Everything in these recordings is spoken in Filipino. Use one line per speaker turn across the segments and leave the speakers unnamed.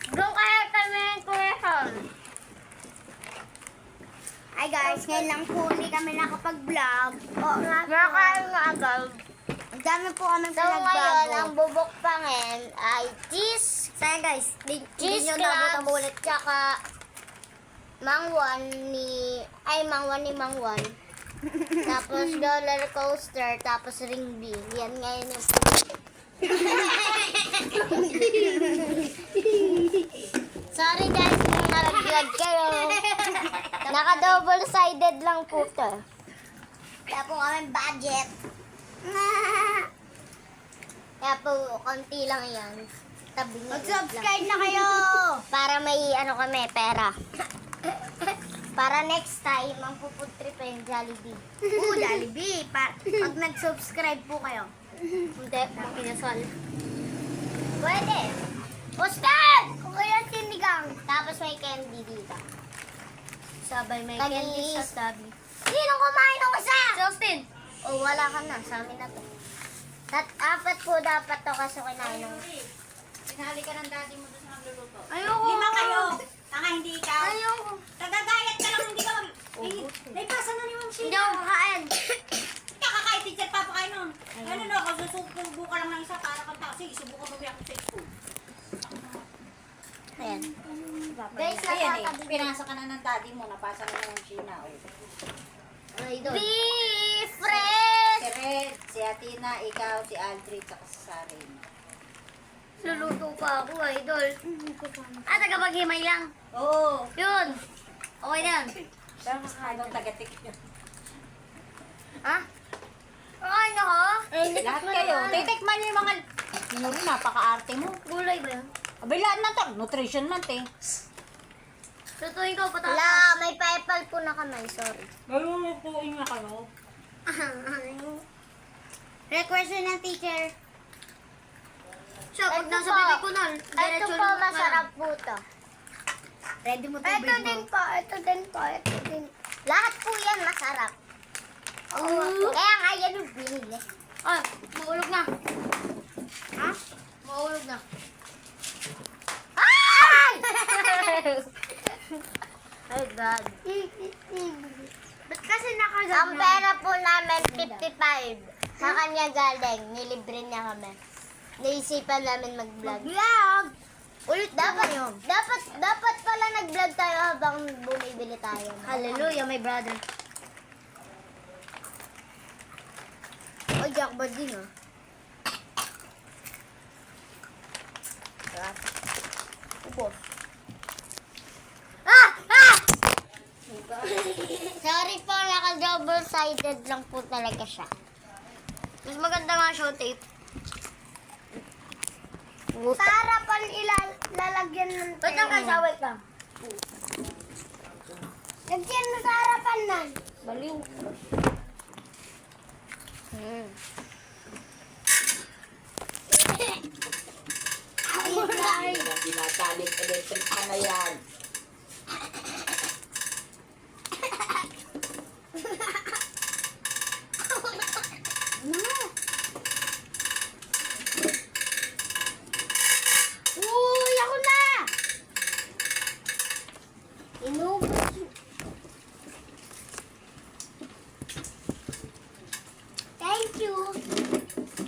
Doon kaya kami ng kurehan.
Hi guys, ngayon lang po hindi kami nakapag-vlog. Oo nga po.
Nakakain na agad.
Ang dami po kami
So ngayon, ang
pinagbago.
bubukpangin ay cheese.
Kaya guys, hindi
Cheese
nyo nabutang
crabs.
ulit.
Tsaka mangwan ni Mangwan. Tapos roller coaster. Tapos ring bean. Yan ngayon yung Sorry guys kung nag-vlog kayo. Naka-double-sided lang po to.
Kaya po kami budget.
Kaya po, konti lang yan. Tabi niya lang.
Mag-subscribe na kayo!
Para may kami, pera. Para next time, ang pupuntrip pa yung Jollibee.
Jollibee. Pag nag-subscribe po kayo.
Hindi, makinasal. Pwede. Ustad!
Kung kaya sinigang.
Tapos may candy dito.
Sabay may
Tagis.
candy sa tabi.
Sinong kumain ng isa?
Justin!
O, wala ka na. Sa amin na to. Apat po dapat to kasi kinain ng...
Sinali ka ng daddy mo doon sa nagluluto.
Ayoko.
5 kayo. Tanga, hindi ikaw.
Ayoko.
Tagagayat ka lang, hindi ka mag... Naipasa na ni Ma'am
Hindi
Sheila.
ako kakain.
Kakakain, teacher, papakain nun. Ano na, kasi susubo ka lang ng isa para kang taxi. Subukan mo ako sa school.
Ayan. Guys,
Ayan eh,
nakakabili.
pinasa ka na ng daddy mo, napasa na ni Ma'am Sheila.
Beef fresh!
Si Red, si Atina, ikaw, si Aldrin, saka si Sarin.
Luluto pa ako, idol. Tagapaghimay lang.
Oo.
Yun. Okay na yan.
Pero mas halong tagatik yun.
Ha? Okay na ko?
Lahat kayo, titikman niyo yung mga... Sinuri, napaka-arte mo.
Gulay ba yan?
Abay, lahat na to. Nutrition month eh.
Tutuin ko patatas. Wala, may pepal po na kamay. Sorry.
Malulutuin na kayo.
Request ng teacher.
Siya, pag nasa bibig ko na, ito po masarap po to.
Ready mo
Ito din po, ito din po, ito din. Lahat po yan masarap. Kaya nga yan yung binili. Ay, maulog na. Ha? Maulog na. Ay! Ay, God.
Ba't kasi nakagat
Ang pera po namin, 55. Sa kanya galing, nilibre niya kami. Naisipan namin mag-vlog.
Vlog!
Ulit dapat pala nag-vlog tayo habang bumibili tayo.
Hallelujah, my brother.
Oy, jackpot din ah. Ubos. Ah! Sorry po, naka-double-sided lang po talaga siya. Mas maganda nga show tape.
Sa harapan lalagyan ng
Wait lang kasi, wait lang.
Lagyan mo sa harapan nan.
Baliw.
Tinatalit electric ka na yan.
Uy, ako na!
Inubos.
Thank you.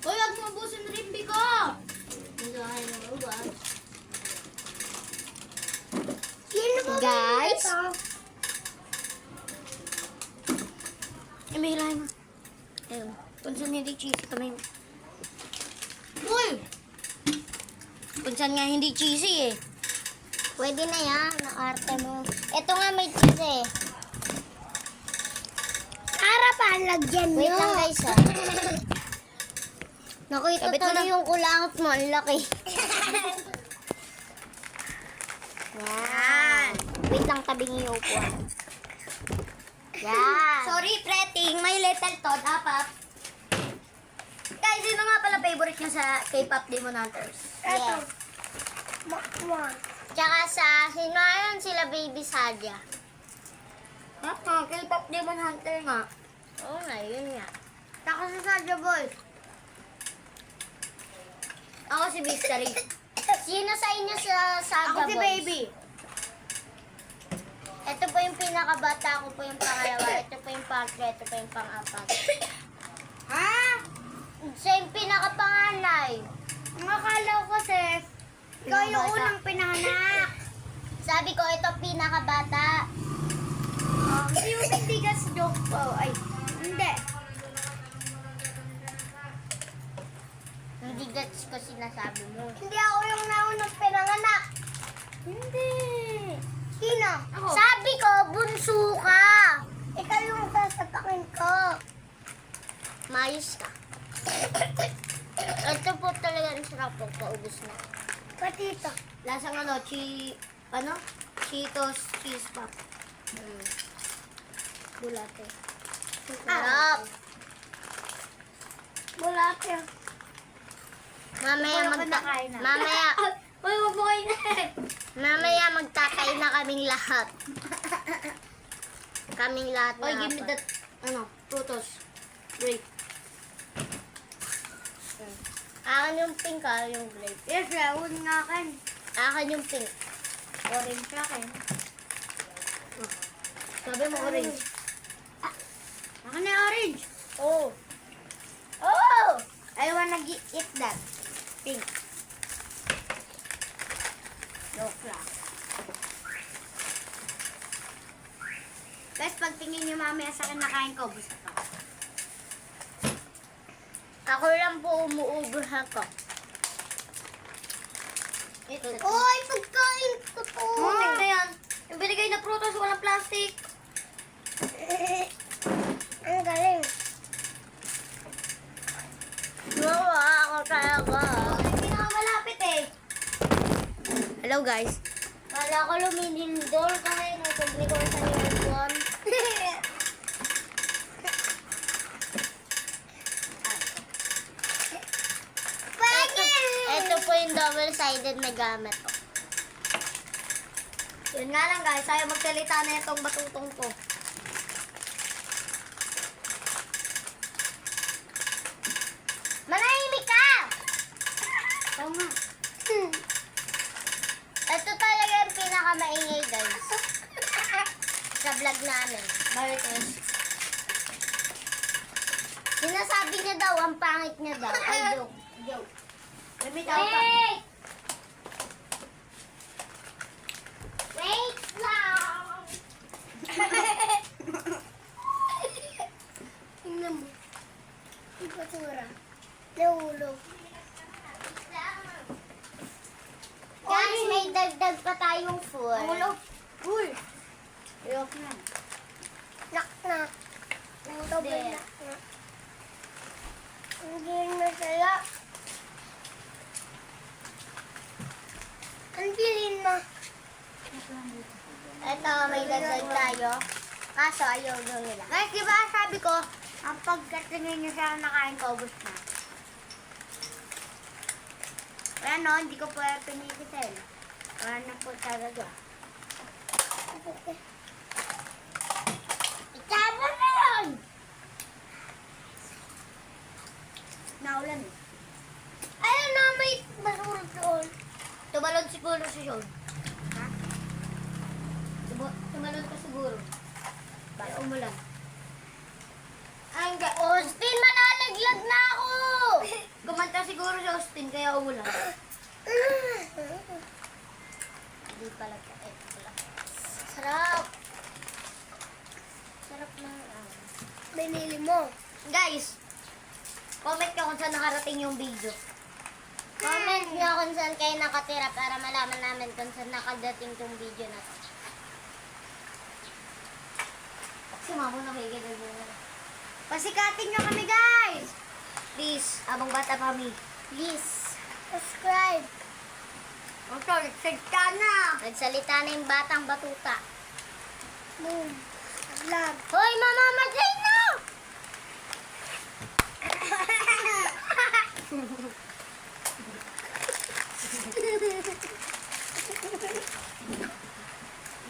Uy, wag mo ubusin yung rimbi ko. Hindi ako na ubas.
Sino ba
Guys?
ito?
Imihilahin mo. Ayun. Kung saan hindi cheesy kami. Uy! Kung saan nga hindi cheesy eh. Pwede na yan. Naarte mo. Ito nga may cheese eh.
Harapan, lagyan
Wait
nyo.
lang guys ah. Naku, ito
Kabit mo
tuloy
na.
yung kulangot mo. Ang laki. Yan. Wait lang, tabing yung upuan. Yan.
Sorry, preting. May little to. Dapat.
Guys, sino nga pala favorite niya sa K-pop Demon Hunters?
Ito.
Yes.
Makwan.
Tsaka sa, sino yun? Sila Baby Sadia. Ha? K-pop Demon Hunter nga. Oo nga, yun nga.
Taka sa Sadia Boy.
Ako si Mystery. Sino sa inyo sa Saga
Ako si
Boys?
baby.
Ito po yung pinakabata, ako po yung pangalawa. Ito po yung pangatlo, ito po yung pang-apat.
Ha?
Siya yung pinakapanganay.
Ang akala ko kasi, ikaw yung
Pinakabata.
unang pinanganak.
Sabi ko, ito pinakabata.
Hindi yung bigas joke po. Ay, hindi.
Hindi gets ko sinasabi mo.
Hindi ako yung naunang pinanganak. Hindi. Sino? Ako.
Sabi ko, bunso ka.
Ikaw yung sasapakin ko.
Mayos ka. Ito po talaga ang sarap po, paubos na.
Pati ito.
Lasang Cheetos cheese pop. Bulate. Sarap.
Bulate.
Mamaya
Wala pa nakain na.
Mamaya,
Uy, wag mo kayo na.
mamaya magtakain na kaming lahat. Kaming lahat na.
Oy, give me
apat.
that, frutos. Grape.
Akin yung pink yung grape.
Yes, yun nga akin.
Akin yung pink.
Orange sa akin.
Sabi mo orange.
Akin na orange.
Oh. Oh!
I wanna eat that. Pink. Joke lang. Guys, pagtingin niyo mamaya sa akin nakain ko, gusto ko.
Ako lang po umuubos ako.
Uy, pagkain ko to.
Tingnan yan. Yung binigay na prutos, walang plastic.
Ang galing.
Nawa ako talaga.
Yung pinakamalapit eh.
Hello guys. Kala ko luminindol kasi nagpagli ko sa uniform. Ito po yung double-sided na gamit ko.
Yun nga lang guys, ayaw magsalita na itong batutong ko.
Manahimik ka!
Tama.
Ito talaga yung pinakamaingay guys. Sa vlog namin.
Marites.
Sinasabi niya daw, ang pangit niya daw. Ay, joke.
Joke. Let me tell you.
Wait! Wait lang!
Tingnan mo. Yung basura. Nahulog.
Guys, may dagdag pa tayong food.
Hulog. Uy. Ayok na.
Nak-nak. Sobrang
Hindi.
nak-nak. Hindi masaya. Ang bilin mo.
Ito, may dagdag tayo. Kaso, ayaw daw nila.
Guys, di ba sabi ko, ang pagkatingin niyo sa nakain ko, ubos na. Kaya no, hindi ko pa pinipitin. Wala na po talaga.
Itama na yun!
Naulan eh.
Ayun na, may basura doon. Tumalon siguro si Sean.
Ha?
Tumalon ka siguro. Baka umulan. Ay, hindi. Austin, malalaglag na ako!
Gumanta siguro si Austin, kaya umulan.
Hindi pala. Ito pala. Sarap. Sarap na.
Binili mo.
Guys, comment ka kung saan nakarating yung video.
Comment nyo kung saan kayo nakatira para malaman namin kung saan nakadating tong video na to.
Si Mamo nakikita mo na.
Pasikatin nyo kami, guys!
Please, abang bata pa kami.
Please.
Subscribe.
Ang sorry, ka na!
Nagsalita na yung batang batuta.
Boom. Vlog.
Hoy, mamamatay na!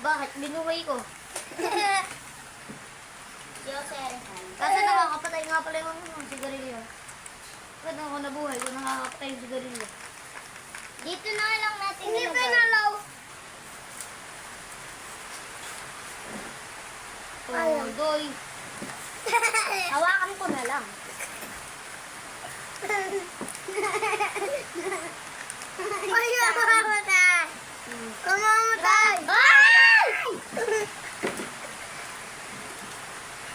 Bakit? Binuhay ko.
Jose.
Kasi nakakapatay nga pala yung sigarilyo. Bakit ako nabuhay kung nakakapatay yung sigarilyo?
Dito na lang natin
Hindi
ilagay.
pinalaw.
Oh, doy. Hawakan ko na lang.
Ay, mamamatay. Mamamatay.
Ay!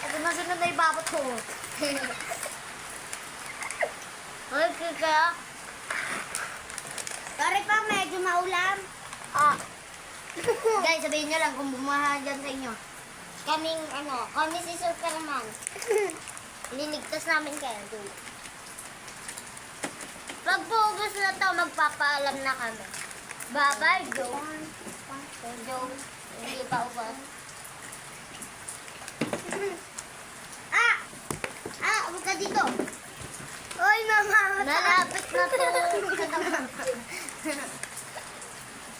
Ito na sunod na ibabot ko. Ay, kaya.
Sorry pa, medyo maulam.
Ah. Guys, sabihin nyo lang kung bumaha dyan sa inyo. Kami si Superman. Liligtas namin kayo. Dulo. Pag puubos na to, magpapaalam na kami. Bye-bye, Joe. Joe, hindi pa ubos.
Huwag ka dito. Oy, mamamatay.
Nalapit na to.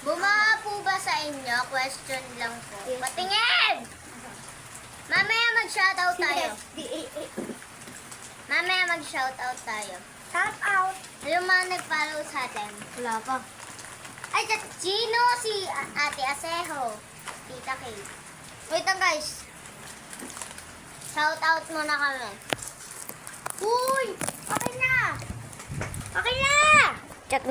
Bumaha po ba sa inyo? Question lang po. Patingin! Mamaya mag-shoutout tayo. Mamaya mag-shoutout tayo.
Shout out.
Yung mga nag-follow sa atin. Wala pa. Ay, Chino, si Ate Asejo. Tita Kay. Wait lang guys. Shoutout muna kami.
Uy! Okay na!
Okay na! Check na.